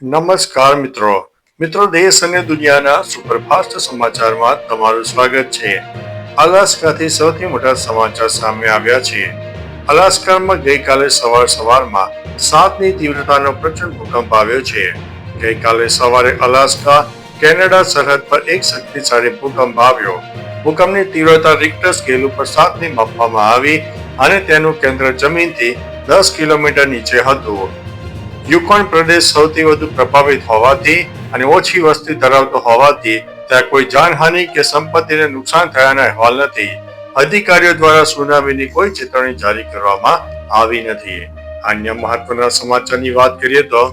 નમસ્કાર મિત્રો દેશ અને દુનિયાના સુપરફાસ્ટ સમાચારમાં તમારું સ્વાગત છે. અલાસ્કાથી સૌથી મોટા સમાચાર સામે આવ્યા છે. અલાસ્કામાં ગઈકાલે સવારમાં 7ની તીવ્રતાનો પ્રચંડ ભૂકંપ આવ્યો છે. ગઈકાલે સવારે અલાસ્કા કેનેડા સરહદ પર એક શક્તિશાળી ભૂકંપ આવ્યો. ભૂકંપની તીવ્રતા રિક્ટર સ્કેલ ઉપર 7ની માપવામાં આવી અને તેનું કેન્દ્ર જમીનથી 10 કિલોમીટર નીચે હતું. યુકોન પ્રદેશ સૌથી વધુ પ્રભાવિત હોવાથી અને ઓછી વસ્તી ધરાવતો હોવાથી ત્યાં કોઈ જાનહાનિ કે સંપત્તિને નુકસાન થયાના અહેવાલ નથી. અધિકારીઓ દ્વારા સુનામીની કોઈ ચેતવણી જારી કરવામાં આવી નથી. અન્ય મહત્વના સમાચારની વાત કરીએ તો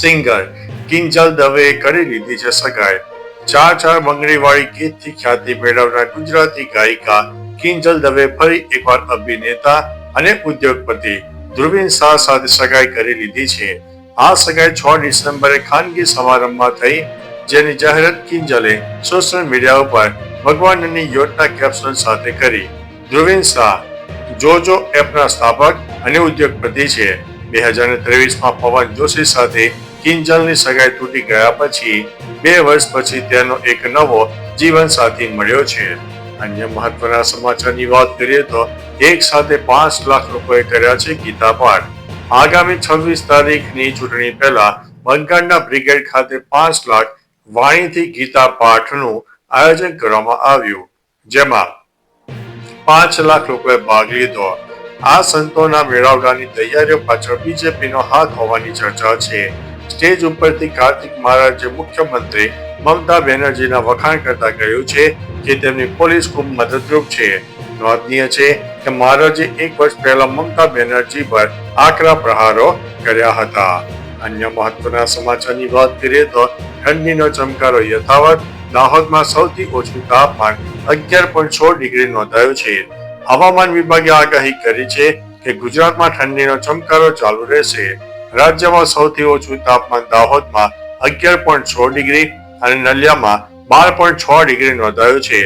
સિંગર કિંજલ દવેએ કરી લીધી છે સગાઈ. ચાર બંગડીવાળી ગીતથી ખ્યાતિ મેળવનાર ગુજરાતી ગાયિકા કિંજલ દવે ફરી એકવાર અભિનેતા અને ઉદ્યોગપતિ ધ્રુવીન શાહ સાથે સગાઈ કરી લીધી છે. આ સગાઈ 6 ડિસેમ્બરે ખાનગી સમારંભમાં થઈ, જેની જાહેરાત કિંજલે સોશિયલ મીડિયા ઉપર ભગવાનની યોજના કેપ્શન સાથે કરી. ધ્રુવીન શાહ જોજો એપના સ્થાપક અને ઉદ્યોગપતિ છે. 2023માં પવન જોશી સાથે કિંજલની સગાઈ તૂટી ગયા પછી 2 વર્ષ પછી તેનો એક નવો જીવનસાથી મળ્યો છે. અન્ય મહત્વના સમાચારની વાત કરીએ તો એક સાથે 5 લાખ લોકોએ કર્યા છે ગીતા પાઠ. આગામી 26 તારીખની ચૂંટણી પહેલા બંગાળના બ્રિગેડ ખાતે 5 લાખ વાણીથી ગીતા પાઠનું આયોજન કરવામાં આવ્યું, જેમાં 5 લાખ લોકોએ ભાગ લીધો. આ સંતોના મેળાવડાની તૈયારીઓ પાછળ બીજેપીનો હાથ હોવાની ચર્ચા છે. સ્ટેજ ઉપરથી કાર્તિક મહારાજે મુખ્યમંત્રી મમતા બેનર્જીના વખાણ કરતા કહ્યું છે કે તેમની પોલીસ ખૂબ મદદરૂપ છે. નોંધનીય છે કે મહારાજે 1 વર્ષ પહેલા મમતા બેનર્જી પર આકરા પ્રહારો કર્યા હતા. અન્ય મહત્વના સમાચારની વાત કરીએ તો ઠંડીનો ચમકારો યથાવત. દાહોદમાં સૌથી ઓછું તાપમાન 11.6 ડિગ્રી નોંધાયું છે. હવામાન વિભાગે આગાહી કરી છે કે ગુજરાતમાં ઠંડીનો ચમકારો ચાલુ રહેશે. રાજ્યમાં સૌથી ઓછું તાપમાન દાહોદમાં 11.6 ડિગ્રી અને નલિયામાં 12.6 ડિગ્રી નોંધાયું છે.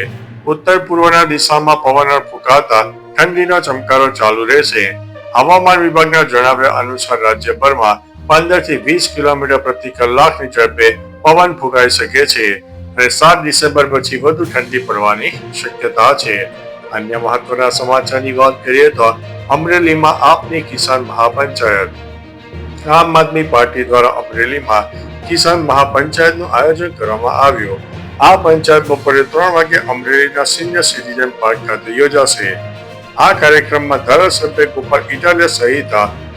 ઉત્તર પૂર્વના દિશામાં પવન ફૂંકાતા ઠંડીનો ચમકારો ચાલુ રહેશે. હવામાન વિભાગના જણાવ્યા અનુસાર રાજ્યભરમાં 15 થી 20 કિલોમીટર પ્રતિ કલાકની ઝડપે પવન ફૂંકાઈ શકે છે અને 7 ડિસેમ્બર પછી વધુ ઠંડી પડવાની શક્યતા છે. અન્ય મહત્વના સમાચારની વાત કરીએ તો અમરેલીમાં આપની કિસાન મહાપંચાયત. આમ આદમી પાર્ટી દ્વારા અમરેલીમાં કિસાન મહાપંચાયતનું આયોજન કરવામાં આવ્યું. આ પંચાયત બપોરે 3 વાગે અમરેલીના સિનિયર સિટીઝન પાર્ક ખાતે યોજાશે. આ કાર્યક્રમમાં ધારાસભ્ય ગોપાલ ઇટાલિયા સહિત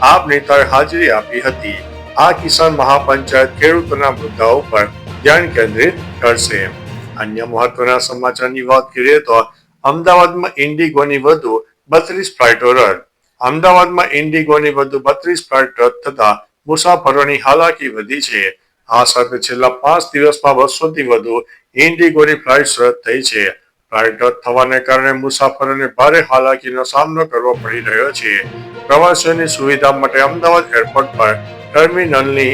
આપ નેતાઓએ હાજરી આપી હતી. આ કિસાન મહાપંચાયત ખેડૂતોના મુદ્દાઓ પર ધ્યાન કેન્દ્રિત કરશે. અન્ય મહત્વના સમાચારની વાત કરીએ તો અમદાવાદમાં ઇન્ડિગોની વધુ 32 ફ્લાઇટો રદ. અમદાવાદમાં ઇન્ડિગોની વધુ 32 ફ્લાઇટ રદ થતા મુસાફરોની હાલાકી વધી છે. આ સાથે છેલ્લા 5 દિવસમાં 200થી વધુ ઇન્ડિગોની ફ્લાઇટ્સ રદ થઈ છે. ફ્લાઇટ રદ થવાને કારણે મુસાફરોને ભારે હાલાકીનો સામનો કરવો પડી રહ્યો છે. પ્રવાસીઓની સુવિધા માટે અમદાવાદ એરપોર્ટ પર ટર્મિનલની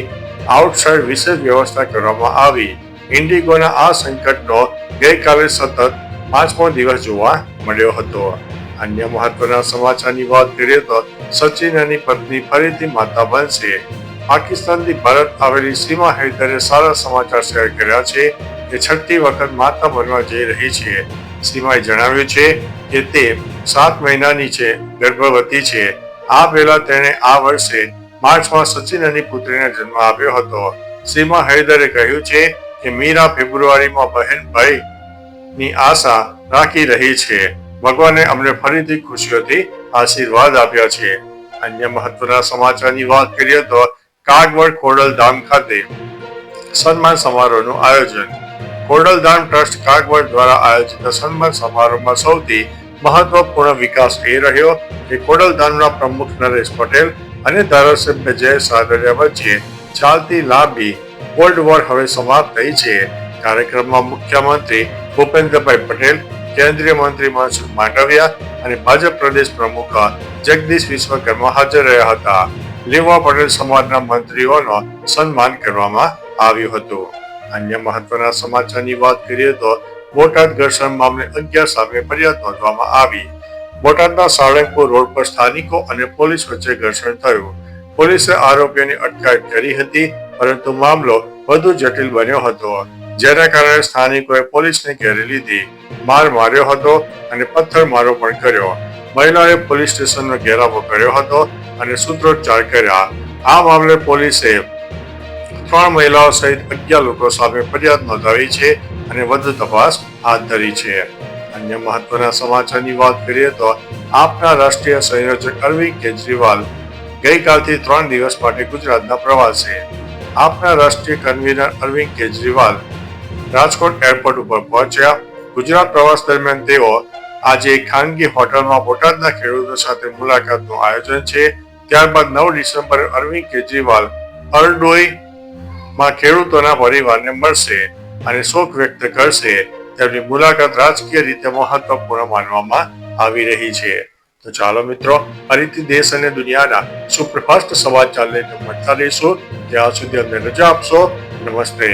આઉટસાઇડ વિશેષ વ્યવસ્થા કરવામાં આવી. ઇન્ડિગોના આ સંકટનો ગઈકાલે સતત 5મો દિવસ જોવા મળ્યો હતો. અન્ય મહત્વના સમાચારની વાત કરીએ તો સચિનની પત્ની ફરીથી માતા બનશે. પાકિસ્તાનથી ભારત આવેલી સીમા હૈદરે સારા સમાચાર શેર કર્યા છે કે 6મી વખત માતા બનવા જઈ રહી છે. સીમાએ જણાવ્યું છે કે તે 7 મહિનાની છે, ગર્ભવતી છે. આ પહેલા તેણે આ વર્ષે માર્ચમાં સચિનની પુત્રીને જન્મ આપ્યો હતો. સીમા હૈદરે કહ્યું છે કે મીરા ફેબ્રુઆરીમાં બહેન ભાઈની આશા રાખી રહી છે. ભગવાને અમને ફરીથી ખુશીઓથી આશીર્વાદ આપ્યા છે. અન્ય મહત્વના સમાચારની વાત કરીએ તો કાગવડ ખોડલધામ ખાતે સન્માન સમારોહનું આયોજન. ખોડલધામ ટ્રસ્ટ કાગવડ દ્વારા આયોજિત સન્માન સમારોહમાં સૌથી મહત્વપૂર્ણ વિકાસ એ રહ્યો કે ખોડલધામના પ્રમુખ નરેશ પટેલ અને ધારાસભ્ય જય સાદરિયા વચ્ચે ચાલતી લાંબી કોલ્ડ વોર હવે સમાપ્ત થઈ છે. કાર્યક્રમમાં મુખ્યમંત્રી ભૂપેન્દ્રભાઈ પટેલ, કેન્દ્રીય મંત્રી મનસુખ માંડવિયા અને ભાજપ પ્રદેશ પ્રમુખ જગદીશ વિશ્વકર્મા હાજર રહ્યા હતા. લેવા પટેલ સમાજના મંત્રીઓનો સન્માન કરવામાં આવ્યું હતું. અન્ય મહત્વના સમાચારની વાત કરીએ તો બોટાદ ઘર્ષણ મામલે 11 સામે ફરિયાદ નોંધવામાં આવી. બોટાદના સાળંગપુર રોડ પર સ્થાનિકો અને પોલીસ વચ્ચે ઘર્ષણ થયું. પોલીસે આરોપીઓની અટકાયત કરી હતી પરંતુ મામલો વધુ જટિલ બન્યો હતો, જેના કારણે સ્થાનિકોએ પોલીસને ઘેરી લીધી, માર માર્યો હતો અને પથ્થરમારો પણ કર્યો. મહિલાએ પોલીસ સ્ટેશનનો ઘેરાવો કર્યો હતો અને સૂત્રોચ્ચાર કર્યા. આ મામલે પોલીસે 3 મહિલાઓ સહિત 11 લોકો સામે ફરિયાદ નોંધાવી છે અને વધુ તપાસ હાથ ધરી છે. અન્ય મહત્વના સમાચારની વાત કરીએ તો આપના રાષ્ટ્રીય સંયોજક અરવિંદ કેજરીવાલ ગઈકાલથી 3 દિવસ માટે ગુજરાતના પ્રવાસે. આપના રાષ્ટ્રીય કન્વીનર અરવિંદ કેજરીવાલ રાજકોટ એરપોર્ટ ઉપર પહોંચ્યા. ગુજરાત પ્રવાસ દરમિયાન તેઓ આજે એક ખાનગી હોટલમાં બોટાદના ખેડૂતો સાથે મુલાકાતનું આયોજન છે. ત્યારબાદ 9 ડિસેમ્બરે અરવિંદ કેજરીવાલ હરડોઈમાં ખેડૂતોના પરિવારને મળશે અને શોક વ્યક્ત કરશે. તેમની મુલાકાત રાજકીય રીતે મહત્વપૂર્ણ માનવામાં આવી રહી છે. તો ચાલો મિત્રો, ફરીથી દેશ અને દુનિયાના સુપરફાસ્ટ સમાચાર લઈને મળતા રહીશું. ત્યાં સુધી અમને રજા આપશો. નમસ્તે.